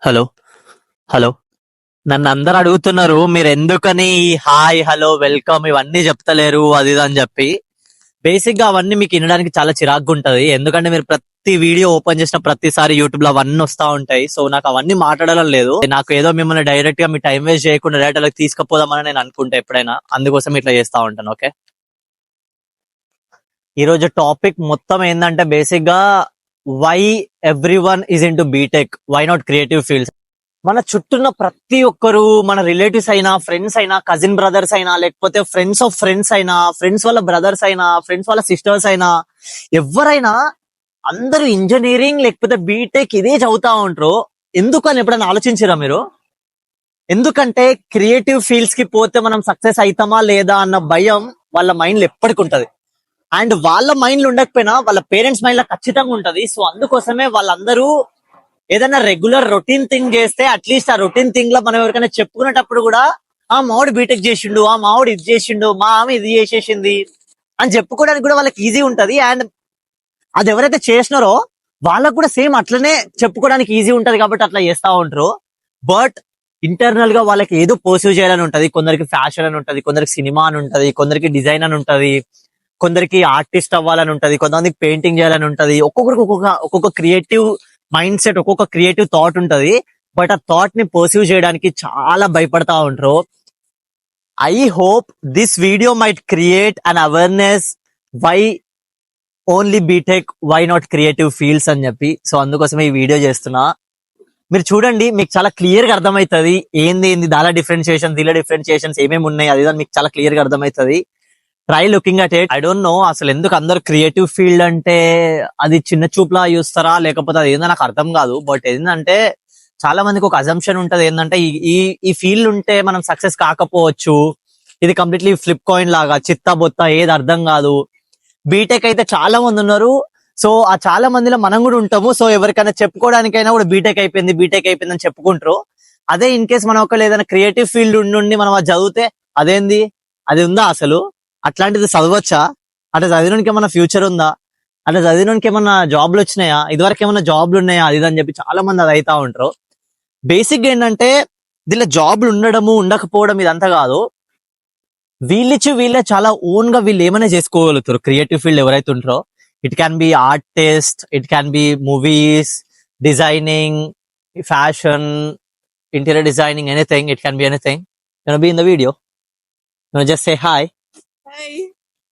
Hello hello నన్ను అందరు అడుగుతున్నారు మీరు ఎందుకని ఈ హాయ్ హలో వెల్కమ్ ఇవన్నీ చెప్తలేరు అది ఇది అని చెప్పి. బేసిక్ గా అవన్నీ మీకు వినడానికి చాలా చిరాగ్గా ఉంటది, ఎందుకంటే మీరు ప్రతి వీడియో ఓపెన్ చేసిన ప్రతిసారి యూట్యూబ్ లో అవన్నీ వస్తా ఉంటాయి. సో నాకు అవన్నీ మాట్లాడడం లేదు. నాకు ఏదో మిమ్మల్ని డైరెక్ట్ గా మీ టైం వేస్ట్ చేయకుండా డైరెక్ట్ అలా తీసుకుపోదామని నేను అనుకుంటా ఎప్పుడైనా, అందుకోసం ఇట్లా చేస్తా ఉంటాను. ఓకే, ఈ రోజు టాపిక్ మొత్తం ఏంటంటే బేసిక్ గా why everyone is into BTech, why not creative fields. మన చుట్టూన్న ప్రతి ఒక్కరు, మన రిలేటివ్స్ అయినా, ఫ్రెండ్స్ అయినా, కజిన్ బ్రదర్స్ అయినా, లేకపోతే ఫ్రెండ్స్ ఆఫ్ ఫ్రెండ్స్ అయినా, ఫ్రెండ్స్ వాళ్ళ బ్రదర్స్ అయినా, ఫ్రెండ్స్ వాళ్ళ సిస్టర్స్ అయినా, ఎవరైనా అందరూ ఇంజనీరింగ్ లేకపోతే బీటెక్ ఇదే చదువుతా ఉంటారు. ఎందుకని ఎప్పుడైనా ఆలోచించారా మీరు? ఎందుకంటే క్రియేటివ్ ఫీల్డ్స్ కి పోతే మనం సక్సెస్ అవుతామా లేదా అన్న భయం వాళ్ళ మైండ్ లో ఎప్పటికి ఉంటది. అండ్ వాళ్ళ మైండ్ లో ఉండకపోయినా వాళ్ళ పేరెంట్స్ మైండ్ లో ఖచ్చితంగా ఉంటది. సో అందుకోసమే వాళ్ళందరూ ఏదైనా రెగ్యులర్ రొటీన్ థింగ్ చేస్తే అట్లీస్ట్ ఆ రొటీన్ థింగ్ లో మనం ఎవరికైనా చెప్పుకునేటప్పుడు కూడా ఆ మావాడు బీటెక్ చేసిండు, ఆ మావాడు ఇది చేసిండు, మా ఆమె ఇది చేసేసింది అని చెప్పుకోవడానికి కూడా వాళ్ళకి ఈజీ ఉంటది. అండ్ అది ఎవరైతే చేసినారో వాళ్ళకు కూడా సేమ్ అట్లనే చెప్పుకోవడానికి ఈజీ ఉంటది కాబట్టి అట్లా చేస్తా ఉంటారు. బట్ ఇంటర్నల్ గా వాళ్ళకి ఏదో పర్సీవ్ చేయాలని ఉంటది. కొందరికి ఫ్యాషన్ అని ఉంటది, కొందరికి సినిమా అని ఉంటది, కొందరికి డిజైన్ అని ఉంటది, కొందరికి ఆర్టిస్ట్ అవ్వాలని ఉంటది, కొంతమందికి పెయింటింగ్ చేయాలని ఉంటది. ఒక్కొక్కరికి ఒక్కొక్క క్రియేటివ్ మైండ్ సెట్, ఒక్కొక్క క్రియేటివ్ థాట్ ఉంటది. బట్ ఆ థాట్ ని పర్సీవ్ చేయడానికి చాలా భయపడతా ఉంటారు. I hope this video might create an awareness why only BTech, why not creative fields అని చెప్పి. సో అందుకోసమే ఈ వీడియో చేస్తున్నా. మీరు చూడండి, మీకు చాలా క్లియర్ గా అర్థమవుతుంది ఏంది దాని డిఫరెన్షియేషన్, దీనిలో డిఫరెన్షియేషన్స్ ఏమేమి ఉన్నాయి అది మీకు చాలా క్లియర్ గా అర్థమవుతుంది. Try looking at it. I don't know అసలు ఎందుకు అందరు క్రియేటివ్ ఫీల్డ్ అంటే అది చిన్న చూపులా చూస్తారా లేకపోతే అది ఏందో నాకు అర్థం కాదు. బట్ ఏంటంటే చాలా మందికి ఒక అజంప్షన్ ఉంటది, ఏంటంటే ఈ ఈ ఫీల్డ్ ఉంటే మనం సక్సెస్ కాకపోవచ్చు, ఇది కంప్లీట్లీ ఫ్లిప్ కాయిన్ లాగా చిత్తా బొత్త ఏది అర్థం కాదు. బీటెక్ అయితే చాలా మంది ఉన్నారు, సో ఆ చాలా మందిలో మనం కూడా ఉంటాము. సో ఎవరికైనా చెప్పుకోవడానికైనా కూడా బీటెక్ అయిపోయింది అని చెప్పుకుంటారు. అదే ఇన్ కేస్ మనం ఒకవేళ ఏదైనా క్రియేటివ్ ఫీల్డ్ ఉండి మనం అది చదివితే అదేంది, అది ఉందా అసలు, అట్లాంటిది చదవచ్చా, అట్లా చదివినకి ఏమన్నా ఫ్యూచర్ ఉందా, అట్లా చదివినకి ఏమన్నా జాబ్లు వచ్చినాయా, ఇదివరకు ఏమన్నా జాబ్లు ఉన్నాయా, అది అని చెప్పి చాలా మంది అది అవుతా ఉంటారు. బేసిక్ గా ఏంటంటే దీనిలో జాబ్లు ఉండడము ఉండకపోవడం ఇదంతా కాదు, వీళ్ళిచ్చి వీళ్ళే చాలా ఓన్ గా వీళ్ళు ఏమైనా చేసుకోగలుగుతారు. క్రియేటివ్ ఫీల్డ్ ఎవరైతే ఉంటారో, it can be artist, it can be movies, designing, fashion, interior designing, anything, it can be anything. Be in the video, just say hi. Hi.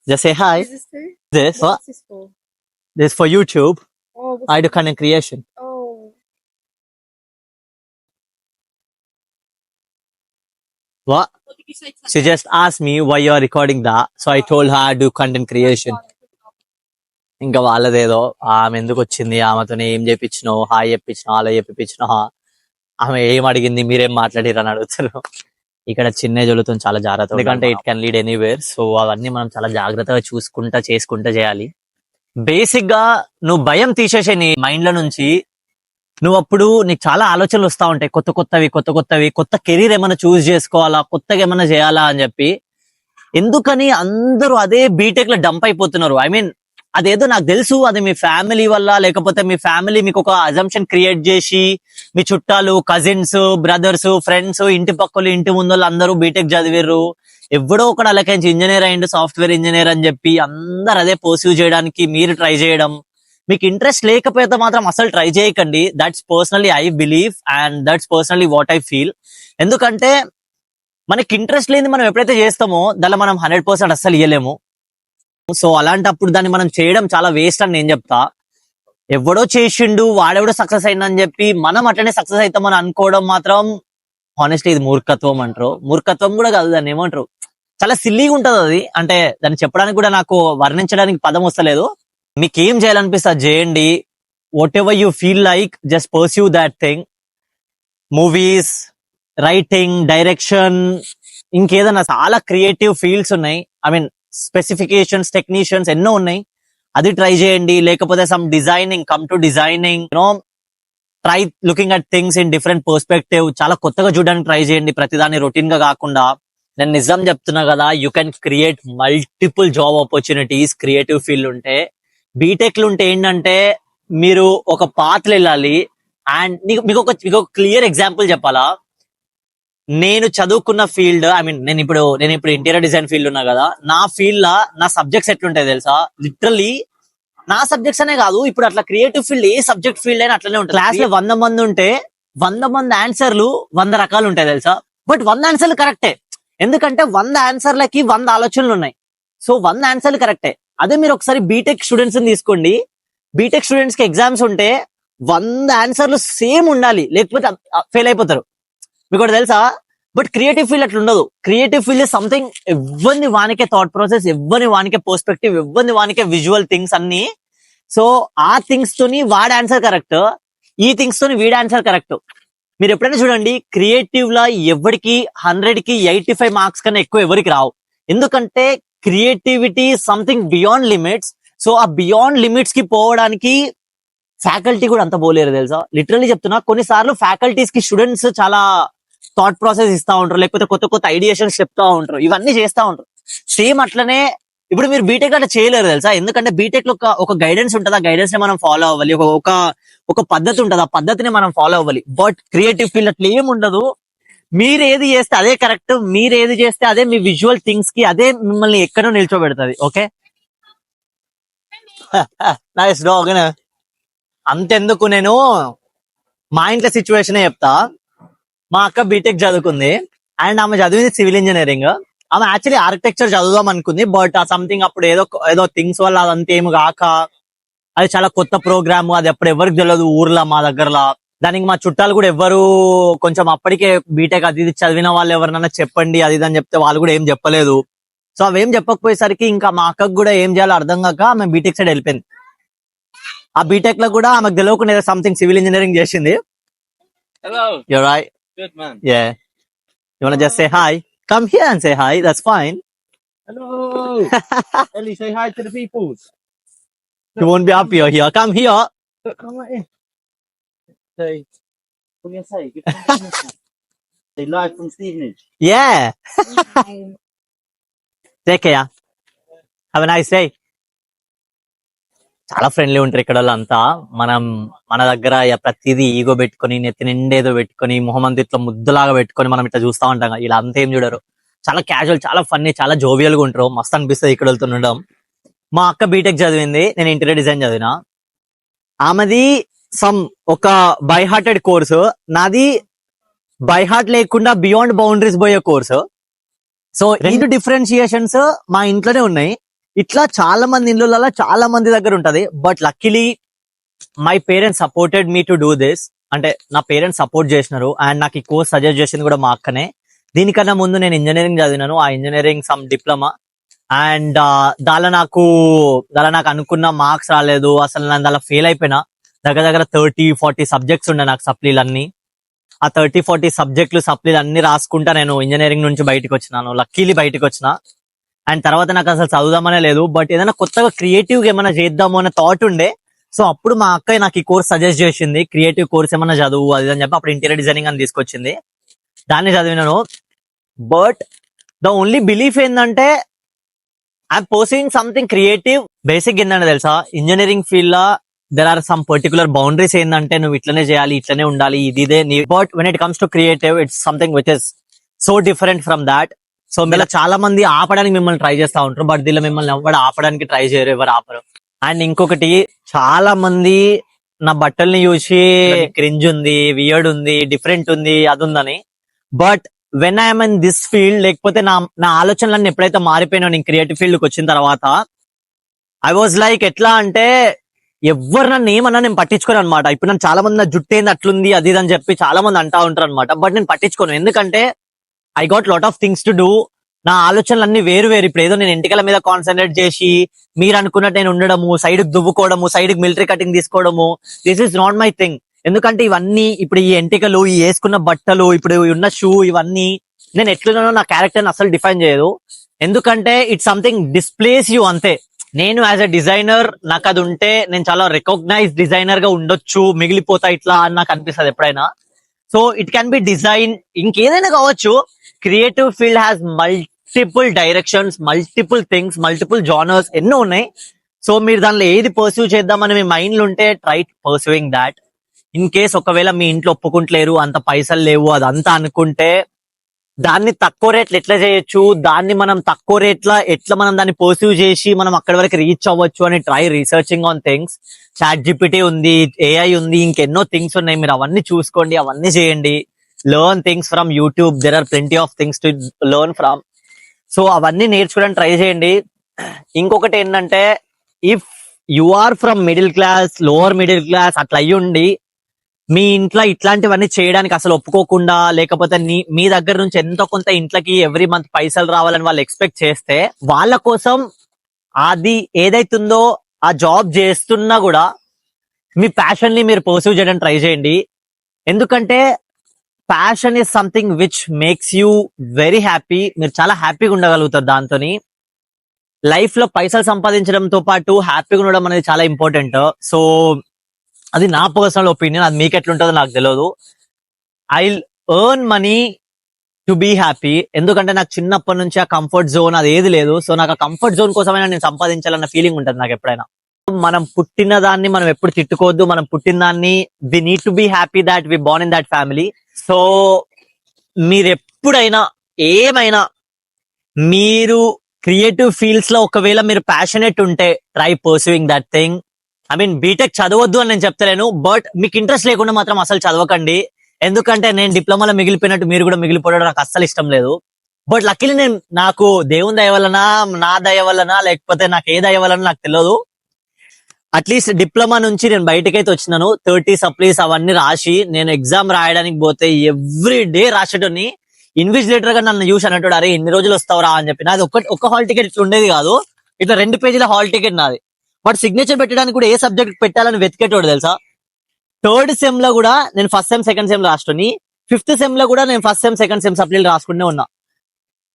Just say hi. Is this for? This what? What's this for? This is for YouTube. Oh, I do content creation. oh. What? What did you say? She just asked me why you are recording that, so I told her I do content creation. ఇంకా వాళ్ళదేదో ఆమె ఎందుకు వచ్చింది, ఆమెతో ఏం చెప్పించినావు, hi చెప్పించినావు, అలా చెప్పించినావు, ఆమె ఏం అడిగింది, మీరేం మాట్లాడిరు అని అడుగుతారు. ఇక్కడ చిన్న జోలుతో చాలా జాగ్రత్త, ఎందుకంటే it can lead anywhere. So అవన్నీ మనం చాలా జాగ్రత్తగా చూసుకుంటా చేసుకుంటా చేయాలి. బేసిక్ గా నువ్వు భయం తీసేసే నీ మైండ్ లో నుంచి. నువ్వు అప్పుడు నీకు చాలా ఆలోచనలు వస్తా ఉంటాయి, కొత్త కెరీర్ ఏమైనా చూస్ చేసుకోవాలా, కొత్తగా ఏమైనా చేయాలా అని చెప్పి. ఎందుకని అందరూ అదే బీటెక్ లో డంప్ అయిపోతున్నారు? ఐ మీన్ అదేదో నాకు తెలుసు, అది మీ ఫ్యామిలీ వల్ల, లేకపోతే మీ ఫ్యామిలీ మీకు ఒక అజంప్షన్ క్రియేట్ చేసి, మీ చుట్టాలు, కజిన్స్, బ్రదర్స్, ఫ్రెండ్స్, ఇంటి పక్కలు, ఇంటి ముందు అందరూ బీటెక్ చదివారు, ఎవడో ఒకడు అలాంటి ఇంజనీర్ అయ్యిండు, సాఫ్ట్వేర్ ఇంజనీర్ అని చెప్పి అందరు అదే పర్సీవ్ చేయడానికి మీరు ట్రై చేయడం. మీకు ఇంట్రెస్ట్ లేకపోతే మాత్రం అసలు ట్రై చేయకండి. That's personally I believe and that's personally what I feel. ఎందుకంటే మనకి ఇంట్రెస్ట్ లేని మనం ఎప్పుడైతే చేస్తామో దానిలో మనం 100% అస్సలు ఇయ్యలేము. సో అలాంటప్పుడు దాన్ని మనం చేయడం చాలా వేస్ట్ అని నేను చెప్తా. ఎవడో చేసిండు, వాడెవడో సక్సెస్ అయిందని చెప్పి మనం అట్లనే సక్సెస్ అవుతామని అనుకోవడం మాత్రం హానెస్ట్లీ ఇది మూర్ఖత్వం అంటారు. మూర్ఖత్వం కూడా కాదు, దాన్ని ఏమంటారు, చాలా సిల్లీగా ఉంటది అది. అంటే దాన్ని చెప్పడానికి కూడా నాకు వర్ణించడానికి పదం వస్తలేదు. మీకు ఏం చేయాలనిపిస్తే అది చేయండి. What ever you feel like, just pursue that thing. Movies, writing, direction, ఇంకేదన్నా చాలా క్రియేటివ్ ఫీల్డ్స్ ఉన్నాయి. ఐ మీన్ స్పెసిఫికేషన్స్, టెక్నీషియన్స్ ఎన్నో ఉన్నాయి, అది ట్రై చేయండి. లేకపోతే some designing, come to designing, try looking at things in different perspective. చాలా కొత్తగా చూడడానికి ట్రై చేయండి, ప్రతిదాన్ని రొటీన్ గా కాకుండా. నేను నిజం చెప్తున్నా కదా, you can create multiple job opportunities creative field ఉంటే. బీటెక్ లో ఉంటే ఏంటంటే మీరు ఒక పాత్రలు వెళ్ళాలి, అండ్ మీకు ఒక క్లియర్ ఎగ్జాంపుల్ చెప్పాలా, నేను చదువుకున్న ఫీల్డ్, ఐ మీన్ నేను ఇప్పుడు ఇంటీరియర్ డిజైన్ ఫీల్డ్ ఉన్నా కదా, నా ఫీల్డ్ లా నా సబ్జెక్ట్స్ ఎట్లుంటాయి తెలుసా, లిటరల్లీ నా సబ్జెక్ట్స్ అనే కాదు, ఇప్పుడు అట్లా క్రియేటివ్ ఫీల్డ్ ఏ సబ్జెక్ట్ ఫీల్డ్ అయినా అట్లనే ఉంటుంది. క్లాస్ లో 100 మంది ఉంటే 100 మంది ఆన్సర్లు 100 రకాలు ఉంటాయి తెలుసా, బట్ 100 ఆన్సర్లు కరెక్టే. ఎందుకంటే 100 ఆన్సర్లకి 100 ఆలోచనలు ఉన్నాయి. సో 100 ఆన్సర్లు కరెక్టే. అదే మీరు ఒకసారి బీటెక్ స్టూడెంట్స్ తీసుకోండి, బీటెక్ స్టూడెంట్స్ కి ఎగ్జామ్స్ ఉంటే 100 ఆన్సర్లు సేమ్ ఉండాలి, లేకపోతే ఫెయిల్ అయిపోతారు. మీకు ఒకటి తెలుసా, బట్ క్రియేటివ్ ఫీల్డ్ అట్లా ఉండదు. క్రియేటివ్ ఫీల్డ్ సంథింగ్ ఎవరిని వానికే థాట్ ప్రాసెస్, ఎవరిని వానికే పర్స్పెక్టివ్, ఎవరిని వానికే విజువల్ థింగ్స్ అన్ని. సో ఆ థింగ్స్ తోని వాడి ఆన్సర్ కరెక్ట్, ఈ థింగ్స్ తోని వీడి ఆన్సర్ కరెక్ట్. మీరు ఎప్పుడైనా చూడండి, క్రియేటివ్ లా ఎవరికి 100కి 85 మార్క్స్ కన్నా ఎక్కువ ఎవరికి రావు. ఎందుకంటే creativity something beyond limits. So ఆ బియాండ్ లిమిట్స్ కి పోవడానికి ఫ్యాకల్టీ కూడా అంత పోలేరు తెలుసా. లిటరల్లీ చెప్తున్నా, కొన్నిసార్లు ఫ్యాకల్టీస్ కి స్టూడెంట్స్ చాలా థాట్ ప్రాసెస్ ఇస్తా ఉంటారు, లేకపోతే కొత్త కొత్త ఐడియేషన్స్ చెప్తా ఉంటారు, ఇవన్నీ చేస్తా ఉంటారు. సేమ్ అట్లనే ఇప్పుడు మీరు బీటెక్ అట్లా చేయలేరు తెలుసా. ఎందుకంటే బీటెక్ లో ఒక గైడెన్స్ ఉంటుంది, ఆ గైడెన్స్ ని మనం ఫాలో అవ్వాలి. ఒక పద్ధతి ఉంటుంది, ఆ పద్ధతిని మనం ఫాలో అవ్వాలి. బట్ క్రియేటివ్ ఫీల్డ్ అట్లా ఏం ఉండదు. మీరు ఏది చేస్తే అదే కరెక్ట్, మీరు ఏది చేస్తే అదే మీ విజువల్ థింగ్స్ కి అదే మిమ్మల్ని ఎక్కడో నిల్చోబెడుతుంది. Okay, nice dog. అంతెందుకు, నేను మా ఇంట్లో సిచ్యువేషన్ చెప్తా. మా అక్క బీటెక్ చదువుకుంది అండ్ ఆమె చదివింది సివిల్ ఇంజనీరింగ్. ఆమె యాక్చువల్లీ ఆర్కిటెక్చర్ చదువుదాం అనుకుంది, బట్ ఆ సంథింగ్ అప్పుడు ఏదో థింగ్స్ వల్ల అదంతా ఏమి కాక, అది చాలా కొత్త ప్రోగ్రామ్, అది అప్పుడు ఎవరికి తెలియదు ఊర్లో మా దగ్గరలో. దానికి మా చుట్టాలు కూడా ఎవరు కొంచెం అప్పటికే బీటెక్ అది ఇది చదివిన వాళ్ళు ఎవరినైనా చెప్పండి అది ఇది అని చెప్తే వాళ్ళు కూడా ఏం చెప్పలేదు. సో అవేం చెప్పకపోయేసరికి ఇంకా మా అక్కకు కూడా ఏం చేయాలో అర్థం కాక ఆమె బీటెక్ సైడ్ వెళ్ళిపోయింది. ఆ బీటెక్ లో కూడా ఆమెకు తెలియకుండా ఏదో సంథింగ్ సివిల్ ఇంజనీరింగ్ చేసింది. Hello. You're right. Good man. Yeah. You wanna just say hi? Come here and say hi. That's fine. Hello. Ellie, say hi to the people. You won't be happy here. Come here. Look, come right in. Say, what do you say? Give me a message. Say live from Stevenage. Yeah. Take care. Have a nice day. చాలా friendly ఉంటారు ఇక్కడ వాళ్ళంతా. మన దగ్గర ప్రతిదీ ego పెట్టుకొని, నెత్తి నిండేదో పెట్టుకొని, మొహమంది ఇట్లా ముద్దులాగా పెట్టుకొని మనం ఇట్లా చూస్తా ఉంటాం. ఇలా అంతా ఏం చూడరు, చాలా క్యాజువల్, చాలా ఫన్నీ, చాలా జోవియల్ గా ఉంటారు. మస్తు అనిపిస్తుంది ఇక్కడ వెళ్తూ ఉండడం. మా అక్క బీటెక్ చదివింది, నేను ఇంటీరియర్ డిజైన్ చదివిన. ఆమెది ఒక బై హార్టెడ్ కోర్సు, నాది బై హార్ట్ లేకుండా బియాండ్ బౌండరీస్ పోయే కోర్సు. సో 2 డిఫరెన్షియేషన్స్ మా ఇంట్లోనే ఉన్నాయి. ఇట్లా చాలా మంది ఇళ్ళలో చాలా మంది దగ్గర ఉంటది. But luckily my parents supported me to do this. అంటే నా పేరెంట్స్ సపోర్ట్ చేసినారు అండ్ నాకు ఈ కోర్స్ సజెస్ట్ చేసింది కూడా మా అక్కనే. దీనికన్నా ముందు నేను ఇంజనీరింగ్ చదివినాను, ఆ ఇంజనీరింగ్ సమ్ డిప్లొమా. అండ్ దానిలో నాకు అనుకున్న మార్క్స్ రాలేదు, అసలు నేను దానిలో ఫెయిల్ అయిపోయినా. దగ్గర 30-40 సబ్జెక్ట్స్ ఉండే నాకు సప్లీలన్నీ. ఆ 30-40 సబ్జెక్టులు సప్లీలు అన్ని రాసుకుంటా నేను ఇంజనీరింగ్ నుంచి బయటకు వచ్చినాను. లక్కీలీ బయటకు వచ్చిన. అండ్ తర్వాత నాకు అసలు చదువుదామనే లేదు, బట్ ఏదైనా కొత్తగా క్రియేటివ్ గా ఏమైనా చేద్దాము అనే థాట్ ఉండే. సో అప్పుడు మా అక్క నాకు ఈ కోర్స్ సజెస్ట్ చేసింది, క్రియేటివ్ కోర్స్ ఏమైనా చదువు అది అని చెప్పి. అప్పుడు ఇంటీరియర్ డిజైనింగ్ అని తీసుకొచ్చింది, దాన్ని చదివినాను. బట్ ద ఓన్లీ బిలీఫ్ ఏంటంటే I'm pursuing something creative. Basic ఏంటంటే తెలుసా, ఇంజనీరింగ్ ఫీల్డ్ లా there are some particular boundaries. ఏంటంటే నువ్వు ఇట్లనే చేయాలి, ఇట్లనే ఉండాలి, ఇదే. But when it comes to creative, it's something which is so different from that. So మీలో చాలా మంది ఆపడానికి మిమ్మల్ని ట్రై చేస్తా ఉంటారు, బట్ దీనిలో మిమ్మల్ని ఎవరు ఆపడానికి ట్రై చేయరు, ఎవరు ఆపరు. అండ్ ఇంకొకటి, చాలా మంది నా బట్టల్ని చూసి క్రింజ్ ఉంది, వియర్డ్ ఉంది, డిఫరెంట్ ఉంది, అది ఉందని. But when I'm in this field, లేకపోతే నా ఆలోచనలన్నీ ఎప్పుడైతే మారిపోయినా నేను క్రియేటివ్ ఫీల్డ్ కి వచ్చిన తర్వాత, ఐ వాజ్ లైక్ ఎట్లా అంటే ఎవరు నన్ను ఏమన్నా నేను పట్టించుకోను అనమాట. ఇప్పుడు నన్ను చాలా మంది నా జుట్టు ఏంది అట్లుంది అది ఇది అని చెప్పి చాలా మంది అంటా ఉంటారు అనమాట. బట్ నేను పట్టించుకోను, ఎందుకంటే I got lot of things to do. నా ఆలోచనలు అన్ని వేరు. ఇప్పుడు ఏదో నేను ఇంటికల మీద కాన్సన్ట్రేట్ చేసి మీరు అనుకున్నట్టు నేను ఉండడము, సైడ్ కి దువ్వుకోవడము, సైడ్ కి మిలిటరీ కటింగ్ తీసుకోవడము, this is not my thing. ఎందుకంటే ఇవన్నీ ఇప్పుడు ఈ ఎంటికలు, ఈ వేసుకున్న బట్టలు, ఇప్పుడు ఉన్న షూ, ఇవన్నీ నేను ఎట్లున్నానో నా క్యారెక్టర్ అసలు డిఫైన్ చేయదు. ఎందుకంటే ఇట్స్ సంథింగ్ డిస్ప్లేస్ యూ అంతే. నేను యాజ్ అ డిజైనర్ నాకు అది ఉంటే నేను చాలా రికగ్నైజ్ డిజైనర్ గా ఉండొచ్చు, మిగిలిపోతా ఇట్లా అని నాకు అనిపిస్తుంది ఎప్పుడైనా. So it can be design, ఇంకేదైనా కావచ్చు. Creative field has multiple directions, multiple things, multiple genres ఎన్నో ఉన్నాయి. సో మీరు దానిలో ఏది పర్సూ చేద్దామని మీ మైండ్ లో ఉంటే try pursuing that. In case ఒకవేళ మీ ఇంట్లో ఒప్పుకుంటలేరు, అంత పైసలు లేవు అదంతా అనుకుంటే, దాన్ని తక్కువ రేట్లు ఎట్లా చేయొచ్చు, దాన్ని మనం తక్కువ రేట్ల ఎట్లా మనం దాన్ని పర్సీవ్ చేసి మనం అక్కడి వరకు రీచ్ అవ్వచ్చు అని try researching on things. ChatGPT ఉంది, AI ఉంది, ఇంకెన్నో థింగ్స్ ఉన్నాయి. మీరు అవన్నీ చూసుకోండి, అవన్నీ చేయండి. Learn things from YouTube. There are plenty of things to learn from. So అవన్నీ నేర్చుకోవడానికి ట్రై చేయండి. ఇంకొకటి ఏంటంటే, if you are from middle class, lower middle class అట్లా అయ్యుండి మీ ఇంట్లో ఇట్లాంటివన్నీ చేయడానికి అసలు ఒప్పుకోకుండా, లేకపోతే మీ దగ్గర నుంచి ఎంతో కొంత ఇంట్లోకి ఎవ్రీ మంత్ పైసలు రావాలని వాళ్ళు ఎక్స్పెక్ట్ చేస్తే, వాళ్ళ కోసం అది ఏదైతుందో ఆ జాబ్ చేస్తున్నా కూడా మీ ప్యాషన్ ని మీరు పర్సీవ్ చేయడానికి ట్రై చేయండి. ఎందుకంటే passion is something which makes you very happy. మీరు చాలా హ్యాపీగా ఉండగలుగుతారు దాంతోని. లైఫ్ లో పైసలు సంపాదించడంతో పాటు హ్యాపీగా ఉండడం అనేది చాలా ఇంపార్టెంట్. సో అది నా పర్సనల్ ఒపీనియన్. అది మీకు ఎట్లుంటుందో నాకు తెలియదు. I earn money to be happy. ఎందుకంటే నాకు చిన్నప్పటి నుంచి ఆ కంఫర్ట్ జోన్ అది ఏది లేదు. సో నాకు ఆ కంఫర్ట్ జోన్ కోసమైనా నేను సంపాదించాలన్న ఫీలింగ్ ఉంటుంది నాకు ఎప్పుడైనా. మనం పుట్టిన దాన్ని మనం ఎప్పుడు తిట్టుకోవద్దు. మనం పుట్టిన దాన్ని we need to be happy that we born in that family. So మీరు ఎప్పుడైనా ఏమైనా మీరు క్రియేటివ్ ఫీల్డ్స్ లో ఒకవేళ మీరు ప్యాషనేట్ ఉంటే try pursuing that thing. I mean BTech చదవద్దు అని నేను చెప్తలేను, బట్ మీకు ఇంట్రెస్ట్ లేకుండా మాత్రం అసలు చదవకండి. ఎందుకంటే నేను డిప్లొమాలో మిగిలిపోయినట్టు మీరు కూడా మిగిలిపోవడం నాకు అస్సలు ఇష్టం లేదు. బట్ లక్కీలీ నాకు దేవుని దయ వలన, నా దయ వలన, లేకపోతే నాకు ఏ దయ వలన నాకు తెలియదు, అట్లీస్ట్ డిప్లొమా నుంచి నేను బయటకైతే వచ్చినాను. 30 సప్లీస్ అవన్నీ రాసి నేను ఎగ్జామ్ రాయడానికి పోతే ఎవ్రీ డే రాసేటోని. ఇన్విజిలేటర్ గా నన్ను చూసి అన్నట్టు, అరే ఇన్ని రోజులు వస్తావురా అని చెప్పి. నాది ఒక హాల్ టికెట్ ఇట్లా ఉండేది కాదు, ఇట్లా 2 పేజీల హాల్ టికెట్ నాది. బట్ సిగ్నేచర్ పెట్టడానికి కూడా ఏ సబ్జెక్ట్ పెట్టాలని వెతికేటోడు తెలుసా. 3rd సెమ్ లో కూడా నేను ఫస్ట్ సెమ్ సెకండ్ సెమ్ రాసుకుని, 5th సెమ్ లో కూడా నేను ఫస్ట్ సెమ్ సెకండ్ సెమ్ సప్లీలు రాసుకుంటూనే ఉన్నా.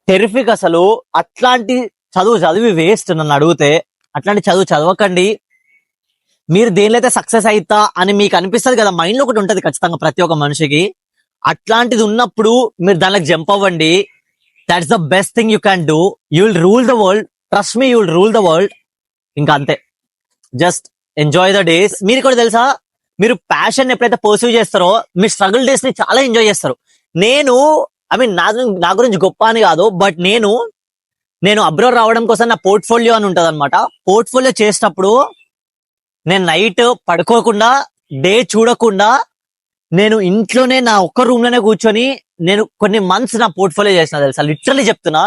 టెరిఫిక్ అసలు. అట్లాంటి చదివి వేస్ట్ నన్ను అడిగితే. అట్లాంటి చదవకండి. మీరు దేనిలో అయితే సక్సెస్ అవుతా అని మీకు అనిపిస్తుంది కదా, మైండ్ లో ఒకటి ఉంటది ఖచ్చితంగా ప్రతి ఒక్క మనిషికి. అట్లాంటిది ఉన్నప్పుడు మీరు దానికి జంప్ అవ్వండి. That's the best thing you can do. You will rule the world. Trust me, you will rule the world. ఇంకా అంతే. Just enjoy the days. మీరు కూడా తెలుసా, మీరు ప్యాషన్ ఎప్పుడైతే పర్సీవ్ చేస్తారో మీ స్ట్రగుల్ డేస్ ని చాలా ఎంజాయ్ చేస్తారు. నేను ఐ మీన్ నా గురించి గొప్ప అని కాదు, బట్ నేను అబ్రాడ్ రావడం కోసం నా పోర్ట్ఫోలియో అని ఉంటది అనమాట. పోర్ట్ఫోలియో చేసేటప్పుడు నేను నైట్ పడుకోకుండా, డే చూడకుండా, నేను ఇంట్లోనే నా ఒక్క రూమ్ లోనే కూర్చొని నేను కొన్ని మంత్స్ నా పోర్ట్ఫోలియో చేసిన తెలుసా, లిటరలీ చెప్తున్నా.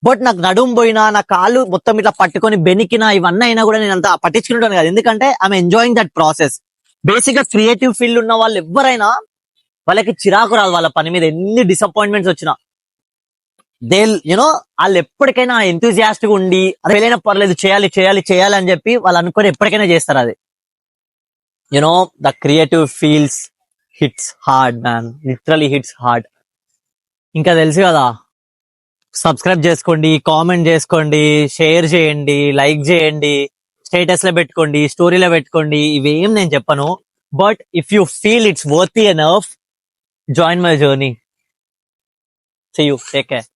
బట్ నాకు నడుము పోయినా, నా కాళ్ళు మొత్తం ఇట్లా పట్టుకొని బెనికినా, ఇవన్నీ అయినా కూడా నేను అంత పట్టించుకుంటాను కదా. ఎందుకంటే I'm enjoying that process. Basic గా క్రియేటివ్ ఫీల్డ్ ఉన్న వాళ్ళు ఎవరైనా వాళ్ళకి చిరాకు రాదు వాళ్ళ పని మీద. ఎన్ని డిసప్పాయింట్మెంట్స్ వచ్చినా వాళ్ళు ఎప్పటికైనా ఎంతూజియాస్టిక్ ఉండి, అది వెళ్ళైనా పర్లేదు, చేయాలి చేయాలి చేయాలి అని చెప్పి వాళ్ళు అనుకొని ఎప్పటికైనా చేస్తారు అది. The creative fields hits hard man, literally hits hard. ఇంకా తెలుసు కదా, సబ్స్క్రైబ్ చేసుకోండి, కామెంట్ చేసుకోండి, షేర్ చేయండి, లైక్ చేయండి, స్టేటస్ లో పెట్టుకోండి, స్టోరీలో పెట్టుకోండి. ఇవేం నేను చెప్పను. But if you feel it's worthy enough, join my journey. See you, take care.